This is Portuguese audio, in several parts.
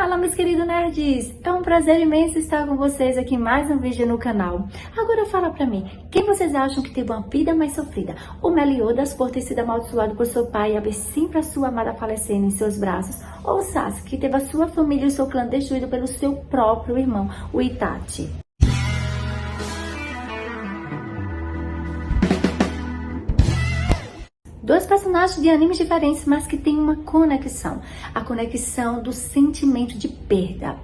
Fala, meus queridos nerds! É um prazer imenso estar com vocês aqui em mais um vídeo no canal. Agora fala pra mim, quem vocês acham que teve uma vida mais sofrida? O Meliodas por ter sido amaldiçoado por seu pai e ver sempre a sua amada falecendo em seus braços? Ou o Sasuke, que teve a sua família e o seu clã destruído pelo seu próprio irmão, o Itachi? Dois personagens de animes diferentes, mas que têm uma conexão. A conexão do sentimento de perda.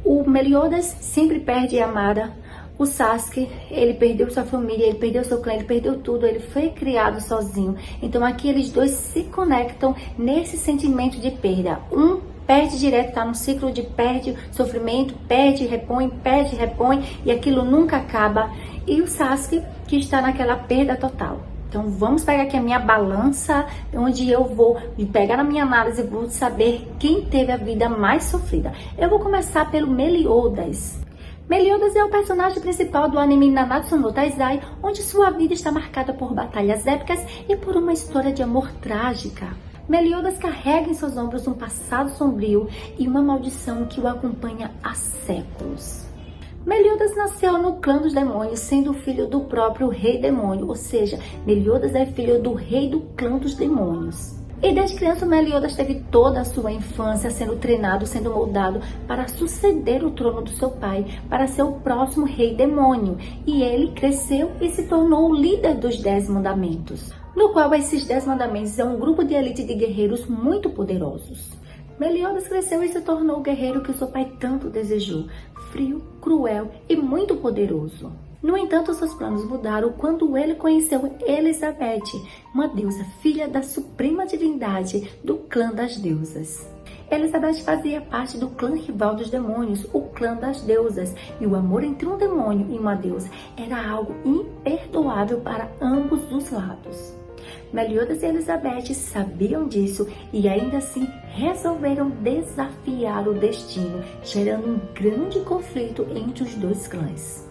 O Meliodas sempre perde a amada. O Sasuke, ele perdeu sua família, ele perdeu seu clã, ele perdeu tudo. Ele foi criado sozinho. Então aqui eles dois se conectam nesse sentimento de perda. Um perde direto, tá no ciclo de perde, sofrimento, perde, repõe, e aquilo nunca acaba. E o Sasuke, que está naquela perda total. Então vamos pegar aqui a minha balança, onde eu vou pegar na minha análise e vou saber quem teve a vida mais sofrida. Eu vou começar pelo Meliodas. Meliodas é o personagem principal do anime Nanatsu no Taizai, onde sua vida está marcada por batalhas épicas e por uma história de amor trágica. Meliodas carrega em seus ombros um passado sombrio e uma maldição que o acompanha há séculos. Meliodas nasceu no clã dos demônios, sendo filho do próprio rei demônio, ou seja, Meliodas é filho do rei do clã dos demônios. E desde criança, Meliodas teve toda a sua infância sendo treinado, sendo moldado para suceder o trono do seu pai, para ser o próximo rei demônio. E ele cresceu e se tornou o líder dos 10 mandamentos, no qual esses 10 mandamentos é um grupo de elite de guerreiros muito poderosos. Meliodas cresceu e se tornou o guerreiro que seu pai tanto desejou, frio, cruel e muito poderoso. No entanto, seus planos mudaram quando ele conheceu Elizabeth, uma deusa filha da suprema divindade do clã das deusas. Elizabeth fazia parte do clã rival dos demônios, o clã das deusas, e o amor entre um demônio e uma deusa era algo imperdoável para ambos os lados. Meliodas e Elizabeth sabiam disso e ainda assim resolveram desafiar o destino, gerando um grande conflito entre os dois clãs.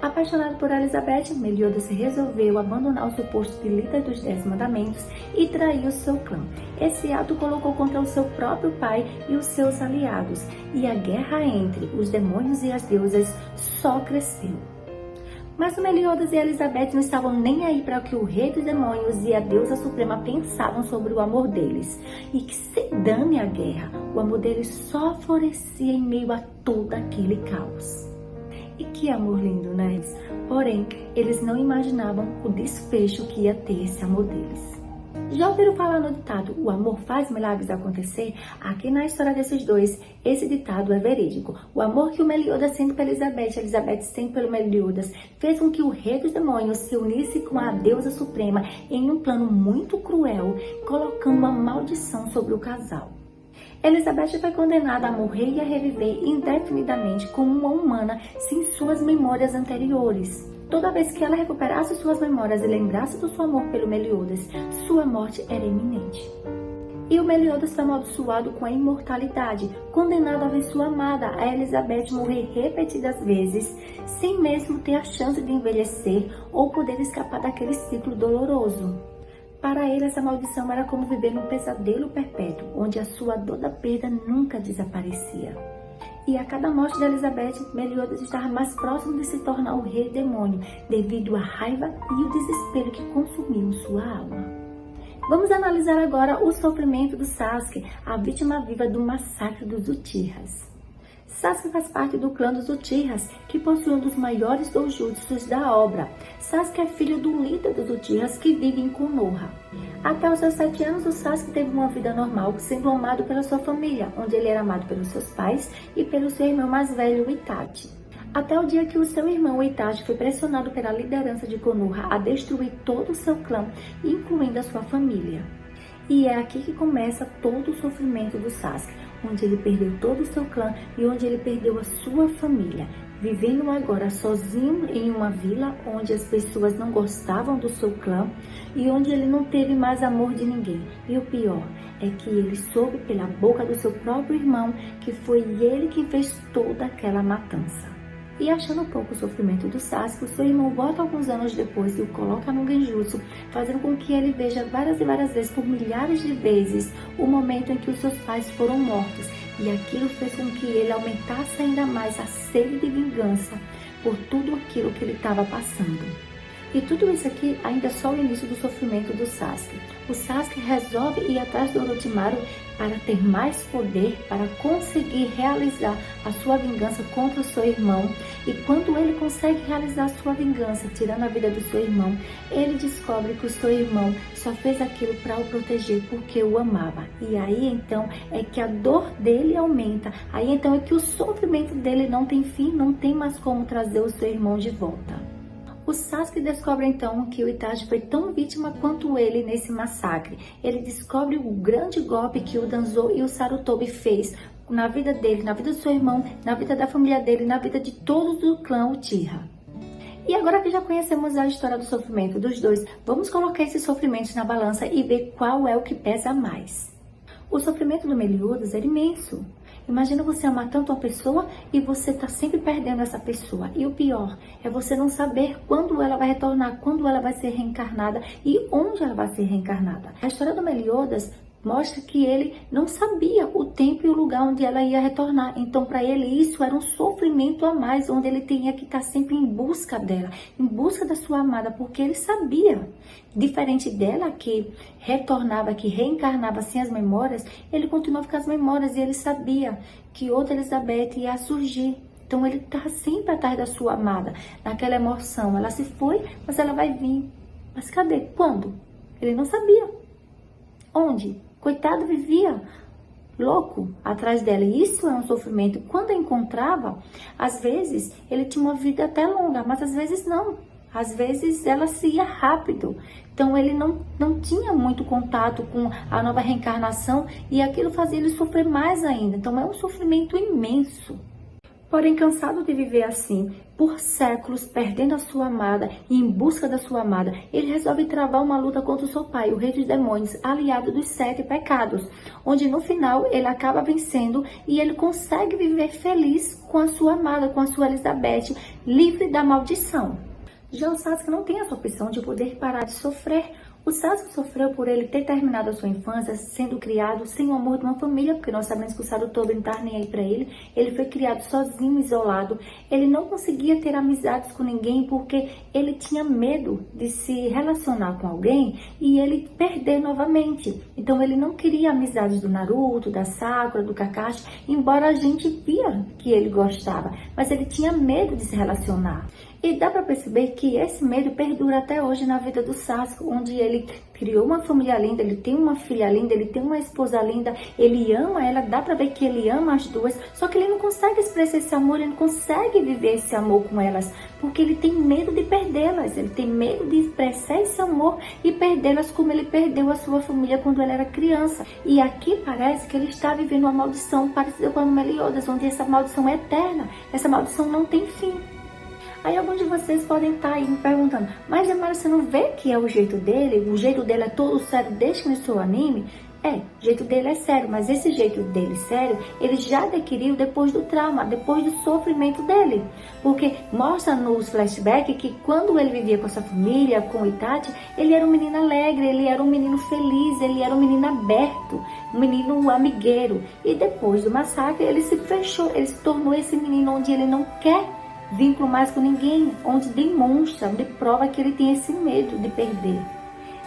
Apaixonado por Elizabeth, Meliodas resolveu abandonar o seu posto de líder dos 10 mandamentos e trair o seu clã. Esse ato colocou contra o seu próprio pai e os seus aliados, e a guerra entre os demônios e as deusas só cresceu. Mas o Meliodas e Elizabeth não estavam nem aí para o que o rei dos demônios e a deusa suprema pensavam sobre o amor deles. E que se dane a guerra, o amor deles só florescia em meio a todo aquele caos. E que amor lindo, né? Porém, eles não imaginavam o desfecho que ia ter esse amor deles. Já ouviram falar no ditado, o amor faz milagres acontecer? Aqui na história desses dois, esse ditado é verídico. O amor que o Meliodas sente pela Elizabeth, Elizabeth sente pelo Meliodas, fez com que o rei dos demônios se unisse com a deusa suprema em um plano muito cruel, colocando uma maldição sobre o casal. Elizabeth foi condenada a morrer e a reviver indefinidamente como uma humana sem suas memórias anteriores. Toda vez que ela recuperasse suas memórias e lembrasse do seu amor pelo Meliodas, sua morte era iminente. E o Meliodas foi amaldiçoado com a imortalidade, condenado a ver sua amada, a Elizabeth, morrer repetidas vezes, sem mesmo ter a chance de envelhecer ou poder escapar daquele ciclo doloroso. Para ele, essa maldição era como viver num pesadelo perpétuo, onde a sua dor da perda nunca desaparecia. E a cada morte de Elizabeth, Meliodas estava mais próximo de se tornar o rei demônio, devido à raiva e o desespero que consumiam sua alma. Vamos analisar agora o sofrimento do Sasuke, a vítima viva do massacre dos Uchihas. Sasuke faz parte do clã dos Uchihas, que possui um dos maiores doujutsus da obra. Sasuke é filho do líder dos Uchihas, que vive em Konoha. Até os seus 7 anos, o Sasuke teve uma vida normal, sendo amado pela sua família, onde ele era amado pelos seus pais e pelo seu irmão mais velho, Itachi. Até o dia que o seu irmão, Itachi, foi pressionado pela liderança de Konoha a destruir todo o seu clã, incluindo a sua família. E é aqui que começa todo o sofrimento do Sasuke, onde ele perdeu todo o seu clã e onde ele perdeu a sua família, vivendo agora sozinho em uma vila onde as pessoas não gostavam do seu clã e onde ele não teve mais amor de ninguém. E o pior é que ele soube pela boca do seu próprio irmão que foi ele quem fez toda aquela matança. E achando pouco o sofrimento do Sasuke, o seu irmão volta alguns anos depois e o coloca no genjutsu, fazendo com que ele veja várias e várias vezes, por milhares de vezes, o momento em que os seus pais foram mortos, E aquilo fez com que ele aumentasse ainda mais a sede de vingança por tudo aquilo que ele estava passando. E tudo isso aqui ainda é só o início do sofrimento do Sasuke. O Sasuke resolve ir atrás do Orochimaru para ter mais poder, para conseguir realizar a sua vingança contra o seu irmão. E quando ele consegue realizar a sua vingança, tirando a vida do seu irmão, ele descobre que o seu irmão só fez aquilo para o proteger porque o amava. E aí então é que a dor dele aumenta. Aí então é que o sofrimento dele não tem fim, não tem mais como trazer o seu irmão de volta. O Sasuke descobre então que o Itachi foi tão vítima quanto ele nesse massacre. Ele descobre o grande golpe que o Danzo e o Sarutobi fez na vida dele, na vida do seu irmão, na vida da família dele, na vida de todos do clã Uchiha. E agora que já conhecemos a história do sofrimento dos dois, vamos colocar esses sofrimentos na balança e ver qual é o que pesa mais. O sofrimento do Meliodas era imenso. Imagina você amar tanto uma pessoa e você tá sempre perdendo essa pessoa. E o pior é você não saber quando ela vai retornar, quando ela vai ser reencarnada e onde ela vai ser reencarnada. A história do Meliodas mostra que ele não sabia o tempo e o lugar onde ela ia retornar. Então, para ele, isso era um sofrimento a mais, onde ele tinha que estar sempre em busca dela, em busca da sua amada, porque ele sabia. Diferente dela, que retornava, que reencarnava sem as memórias, ele continuava com as memórias e ele sabia que outra Elizabeth ia surgir. Então, ele está sempre atrás da sua amada, naquela emoção. Ela se foi, mas ela vai vir. Mas cadê? Quando? Ele não sabia. Onde? Coitado, vivia louco atrás dela. E isso é um sofrimento. Quando a encontrava, às vezes ele tinha uma vida até longa, mas às vezes não. Às vezes ela se ia rápido. Então ele não tinha muito contato com a nova reencarnação e aquilo fazia ele sofrer mais ainda. Então é um sofrimento imenso. Porém, cansado de viver assim, por séculos, perdendo a sua amada e em busca da sua amada, ele resolve travar uma luta contra o seu pai, o rei dos demônios, aliado dos 7 pecados, onde no final ele acaba vencendo e ele consegue viver feliz com a sua amada, com a sua Elizabeth, livre da maldição. Já o Sasuke não tem essa opção de poder parar de sofrer. O Sasuke sofreu por ele ter terminado a sua infância sendo criado sem o amor de uma família, porque nós sabemos que o Sarutobi não estava nem aí para ele. Ele foi criado sozinho, isolado. Ele não conseguia ter amizades com ninguém porque ele tinha medo de se relacionar com alguém e ele perder novamente. Então ele não queria amizades do Naruto, da Sakura, do Kakashi, embora a gente via que ele gostava, mas ele tinha medo de se relacionar. E dá para perceber que esse medo perdura até hoje na vida do Sasuke, onde ele criou uma família linda, ele tem uma filha linda, ele tem uma esposa linda, ele ama ela, dá para ver que ele ama as duas, só que ele não consegue expressar esse amor, ele não consegue viver esse amor com elas, porque ele tem medo de perdê-las, ele tem medo de expressar esse amor e perdê-las como ele perdeu a sua família quando ele era criança. E aqui parece que ele está vivendo uma maldição parecida com a do Meliodas, onde essa maldição é eterna, essa maldição não tem fim. Aí alguns de vocês podem estar aí me perguntando, mas Amara, você não vê que é o jeito dele é todo sério desde que iniciou o anime? É, o jeito dele é sério, mas esse jeito dele sério, ele já adquiriu depois do trauma, depois do sofrimento dele. Porque mostra nos flashbacks que quando ele vivia com essa família, com o Itachi, ele era um menino alegre, ele era um menino feliz, ele era um menino aberto, um menino amigueiro. E depois do massacre, ele se fechou, ele se tornou esse menino onde ele não quer vínculo mais com ninguém, onde demonstra, onde prova que ele tem esse medo de perder.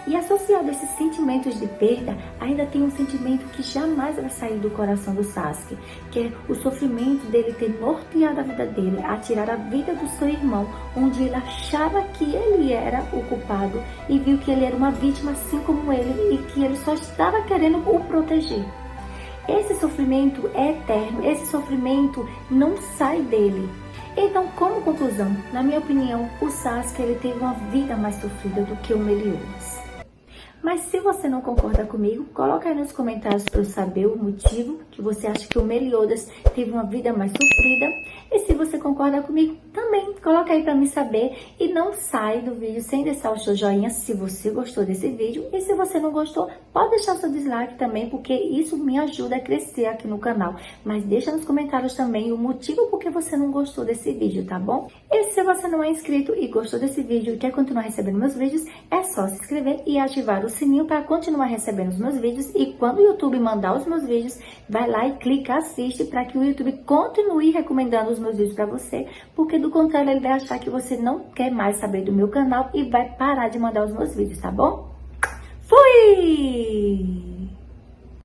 E associado a esses sentimentos de perda, ainda tem um sentimento que jamais vai sair do coração do Sasuke, que é o sofrimento dele ter norteado a vida dele, a tirar a vida do seu irmão, onde ele achava que ele era o culpado e viu que ele era uma vítima assim como ele e que ele só estava querendo o proteger. Esse sofrimento é eterno, esse sofrimento não sai dele. Então, como conclusão, na minha opinião, o Sasuke ele teve uma vida mais sofrida do que o Meliodas. Mas se você não concorda comigo, coloca aí nos comentários para eu saber o motivo que você acha que o Meliodas teve uma vida mais sofrida. E se você concorda comigo, também coloca aí para me saber. E não sai do vídeo sem deixar o seu joinha se você gostou desse vídeo. E se você não gostou, pode deixar o seu dislike também, porque isso me ajuda a crescer aqui no canal. Mas deixa nos comentários também o motivo por que você não gostou desse vídeo, tá bom? E se você não é inscrito e gostou desse vídeo e quer continuar recebendo meus vídeos, é só se inscrever e ativar o sininho para continuar recebendo os meus vídeos. E quando o YouTube mandar os meus vídeos, vai lá e clica, assiste, para que o YouTube continue recomendando os meus vídeos para você, porque do contrário ele vai achar que você não quer mais saber do meu canal e vai parar de mandar os meus vídeos, tá bom? Fui!